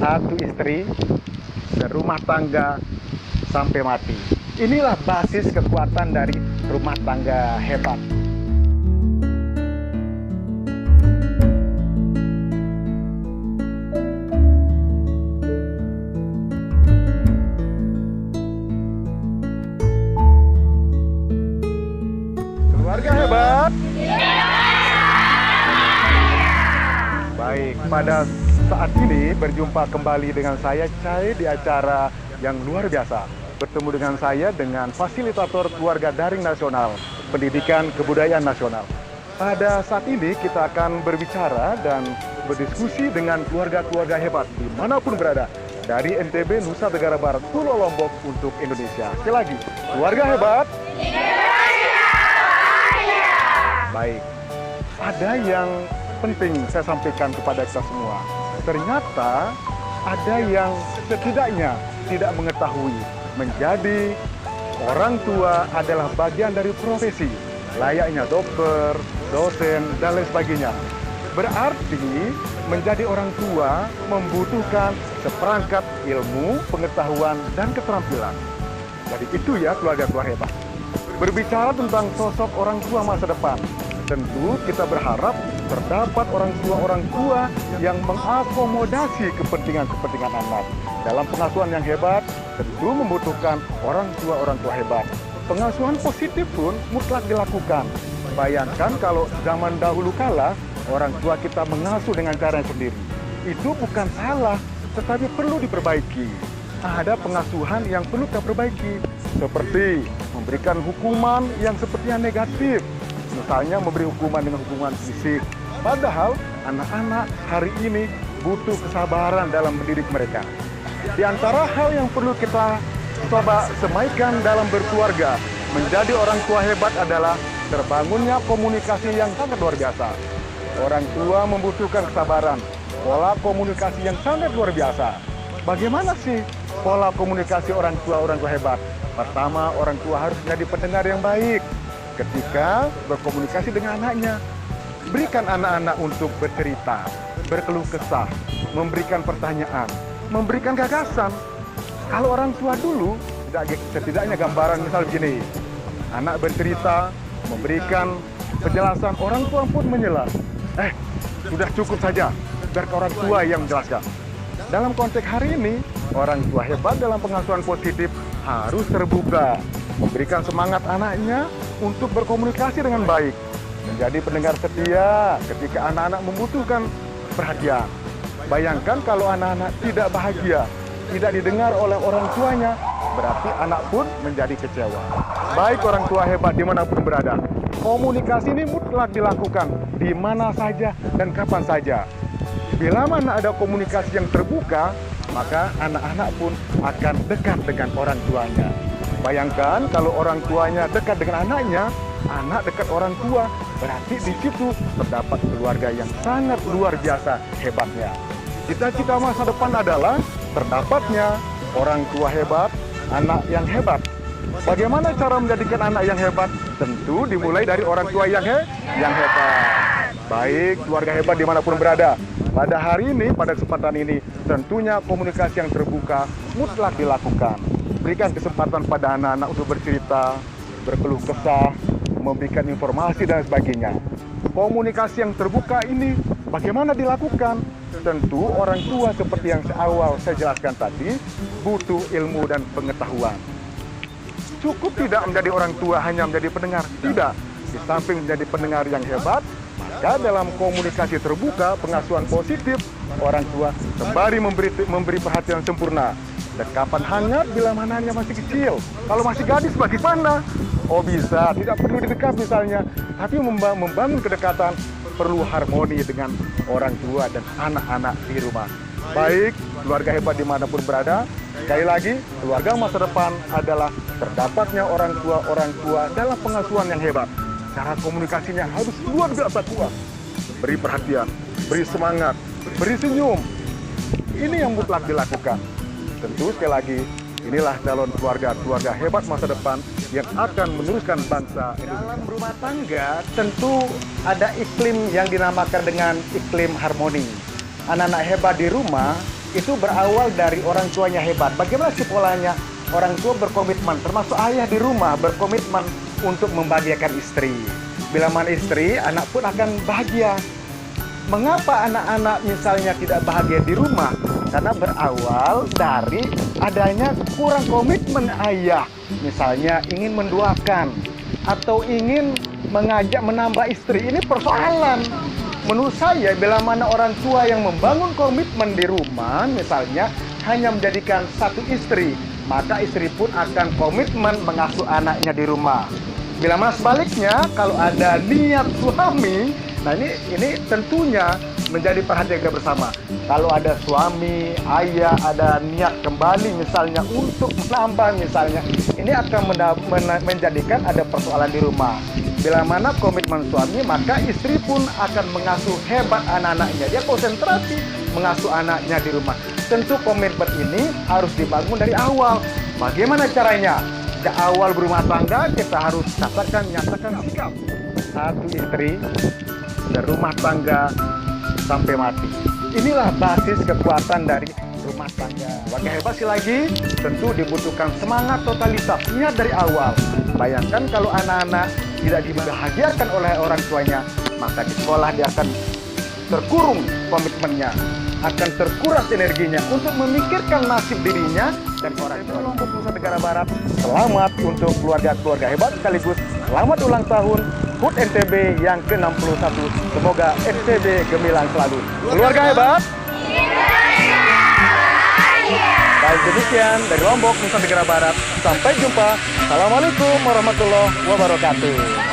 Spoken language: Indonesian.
satu istri, serumah tangga sampai mati. Inilah basis kekuatan dari rumah tangga hebat. Keluarga hebat. Baik, pada saat ini berjumpa kembali dengan saya Cai di acara yang luar biasa. Bertemu dengan saya dengan fasilitator keluarga daring nasional, pendidikan kebudayaan nasional. Pada saat ini kita akan berbicara dan berdiskusi dengan keluarga-keluarga hebat dimanapun berada. Dari NTB, Nusa Tenggara Barat, Pulau Lombok untuk Indonesia. Sekali lagi, keluarga hebat. Baik, ada yang penting saya sampaikan kepada kita semua. Ternyata ada yang setidaknya tidak mengetahui menjadi orang tua adalah bagian dari profesi, layaknya dokter, dosen, dan lain sebagainya. Berarti menjadi orang tua membutuhkan seperangkat ilmu, pengetahuan, dan keterampilan. Jadi itu ya keluarga-keluarga hebat. Berbicara tentang sosok orang tua masa depan, tentu kita berharap terdapat orang tua yang mengakomodasi kepentingan anak. Dalam pengasuhan yang hebat, tentu membutuhkan orang tua hebat. Pengasuhan positif pun mutlak dilakukan. Bayangkan kalau zaman dahulu kala, orang tua kita mengasuh dengan cara sendiri. Itu bukan salah, tetapi perlu diperbaiki. Ada pengasuhan yang perlu kita perbaiki, seperti memberikan hukuman yang sepertinya negatif. Misalnya memberi hukuman dengan hukuman fisik. Padahal anak-anak hari ini butuh kesabaran dalam mendidik mereka. Di antara hal yang perlu kita coba semaikan dalam berkeluarga, menjadi orang tua hebat adalah terbangunnya komunikasi yang sangat luar biasa. Orang tua membutuhkan kesabaran, pola komunikasi yang sangat luar biasa. Bagaimana sih pola komunikasi orang tua hebat? Pertama, orang tua harus menjadi pendengar yang baik. Ketika berkomunikasi dengan anaknya, berikan anak-anak untuk bercerita, berkeluh kesah, memberikan pertanyaan, memberikan gagasan. Kalau orang tua dulu, setidaknya gambaran misal begini, anak bercerita, memberikan penjelasan, orang tua pun menyela. Sudah cukup saja, biar orang tua yang menjelaskan. Dalam konteks hari ini, orang tua hebat dalam pengasuhan positif harus terbuka, memberikan semangat anaknya untuk berkomunikasi dengan baik, menjadi pendengar setia ketika anak-anak membutuhkan perhatian. Bayangkan kalau anak-anak tidak bahagia, tidak didengar oleh orang tuanya, berarti anak pun menjadi kecewa. Baik orang tua hebat dimanapun berada, komunikasi ini mutlak dilakukan di mana saja dan kapan saja. Bila mana ada komunikasi yang terbuka, maka anak-anak pun akan dekat dengan orang tuanya. Bayangkan kalau orang tuanya dekat dengan anaknya, anak dekat orang tua, berarti di situ terdapat keluarga yang sangat luar biasa hebatnya. Cita-cita masa depan adalah terdapatnya orang tua hebat, anak yang hebat. Bagaimana cara menjadikan anak yang hebat? Tentu dimulai dari orang tua yang hebat. Baik, keluarga hebat dimanapun berada. Pada hari ini, pada kesempatan ini, tentunya komunikasi yang terbuka mutlak dilakukan. Berikan kesempatan pada anak-anak untuk bercerita, berkeluh kesah, memberikan informasi dan sebagainya. Komunikasi yang terbuka ini bagaimana dilakukan? Tentu orang tua seperti yang awal saya jelaskan tadi, butuh ilmu dan pengetahuan. Cukup tidak menjadi orang tua hanya menjadi pendengar, tidak. Di samping menjadi pendengar yang hebat, maka dalam komunikasi terbuka, pengasuhan positif, orang tua sembari memberi perhatian sempurna. Dekapan hangat bila mananya masih kecil. Kalau masih gadis bagaimana? Oh bisa, tidak perlu didekat misalnya. Tapi membangun kedekatan perlu harmoni dengan orang tua dan anak-anak di rumah. Baik, keluarga hebat dimanapun berada. Sekali lagi, keluarga masa depan adalah terdapatnya orang tua dalam pengasuhan yang hebat. Cara komunikasinya harus luar biasa kuat. Beri perhatian, beri semangat, beri senyum. Ini yang mutlak dilakukan. Tentu sekali lagi, inilah calon keluarga hebat masa depan yang akan meneruskan bangsa Indonesia. Dalam rumah tangga tentu ada iklim yang dinamakan dengan iklim harmoni. Anak-anak hebat di rumah itu berawal dari orang tuanya hebat. Bagaimana sih polanya? Orang tua berkomitmen, termasuk ayah di rumah berkomitmen untuk membahagiakan istri. Bila mana istri, anak pun akan bahagia. Mengapa anak-anak misalnya tidak bahagia di rumah? Karena berawal dari adanya kurang komitmen ayah. Misalnya ingin menduakan atau ingin mengajak menambah istri. Ini persoalan. Menurut saya, bila mana orang tua yang membangun komitmen di rumah, misalnya hanya menjadikan satu istri, maka istri pun akan komitmen mengasuh anaknya di rumah. Bila mana sebaliknya, kalau ada niat suami, nah ini tentunya menjadi perhatian kita bersama. Kalau ada suami, ayah, ada niat kembali misalnya untuk menambah misalnya, ini akan menjadikan ada persoalan di rumah. Bila mana komitmen suami, maka istri pun akan mengasuh hebat anak-anaknya. Dia konsentrasi mengasuh anaknya di rumah. Tentu komitmen ini harus dibangun dari awal. Bagaimana caranya? Di awal berumah tangga kita harus nyatakan sikap. Satu istri, berumah tangga sampai mati. Inilah basis kekuatan dari rumah tangga. Bagi hebat sih lagi, tentu dibutuhkan semangat totalitas, niat dari awal. Bayangkan kalau anak-anak tidak dibahagiakan oleh orang tuanya, maka di sekolah dia akan terkurung komitmennya, akan terkuras energinya untuk memikirkan nasib dirinya dan orang tua. Lombok Nusa Tenggara Barat, selamat untuk keluarga-keluarga hebat sekaligus selamat ulang tahun HUT NTB yang ke-61. Semoga NTB gemilang selalu. Keluarga hebat. Baik, demikian dari Lombok Nusa Tenggara Barat. Sampai jumpa. Assalamualaikum warahmatullahi wabarakatuh.